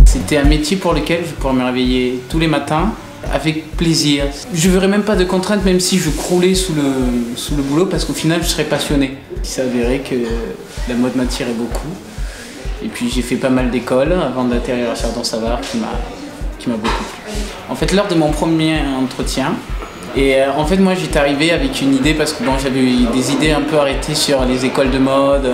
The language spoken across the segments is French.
C'était un métier pour lequel je pourrais me réveiller tous les matins avec plaisir. Je ne verrais même pas de contraintes, même si je croulais sous le boulot, parce qu'au final je serais passionné. Il s'avérait que la mode m'attirait beaucoup. Et puis j'ai fait pas mal d'écoles avant d'atterrir à Chardon-Savart qui m'a beaucoup plu. En fait, lors de mon premier entretien, en fait moi j'étais arrivé avec une idée parce que bon, j'avais des idées un peu arrêtées sur les écoles de mode.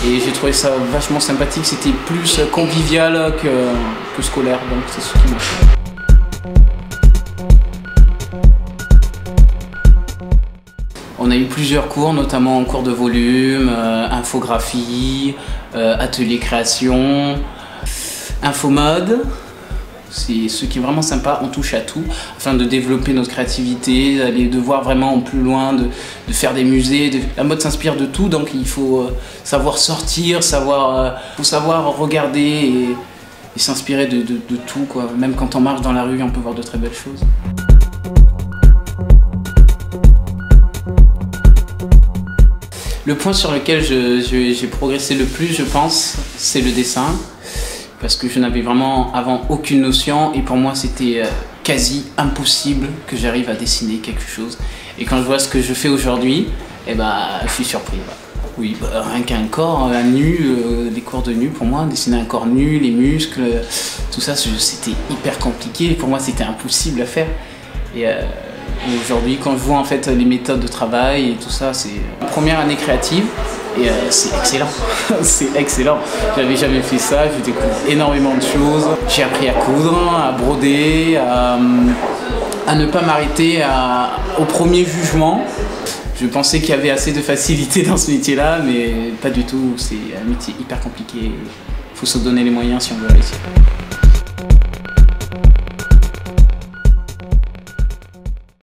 Et j'ai trouvé ça vachement sympathique, c'était plus convivial que scolaire, donc c'est ce qui m'a plu. On a eu plusieurs cours, notamment en cours de volume, infographie, atelier création, infomode. C'est ce qui est vraiment sympa, on touche à tout, afin de développer notre créativité, de voir vraiment plus loin, de faire des musées. La mode s'inspire de tout, donc il faut savoir sortir, faut savoir regarder et s'inspirer de tout, quoi. Même quand on marche dans la rue, on peut voir de très belles choses. Le point sur lequel j'ai progressé le plus, je pense, c'est le dessin. Parce que je n'avais vraiment avant aucune notion et pour moi c'était quasi impossible que j'arrive à dessiner quelque chose. Et quand je vois ce que je fais aujourd'hui, eh ben, je suis surpris. Oui, rien qu'un corps, un nu, des cours de nu pour moi, dessiner un corps nu, les muscles, tout ça c'était hyper compliqué. Pour moi c'était impossible à faire. Et aujourd'hui quand je vois en fait les méthodes de travail et tout ça, c'est ma première année créative. Et c'est excellent, c'est excellent. J'avais jamais fait ça, je découvre énormément de choses. J'ai appris à coudre, à broder, à ne pas m'arrêter au premier jugement. Je pensais qu'il y avait assez de facilité dans ce métier-là, mais pas du tout. C'est un métier hyper compliqué. Il faut se donner les moyens si on veut réussir.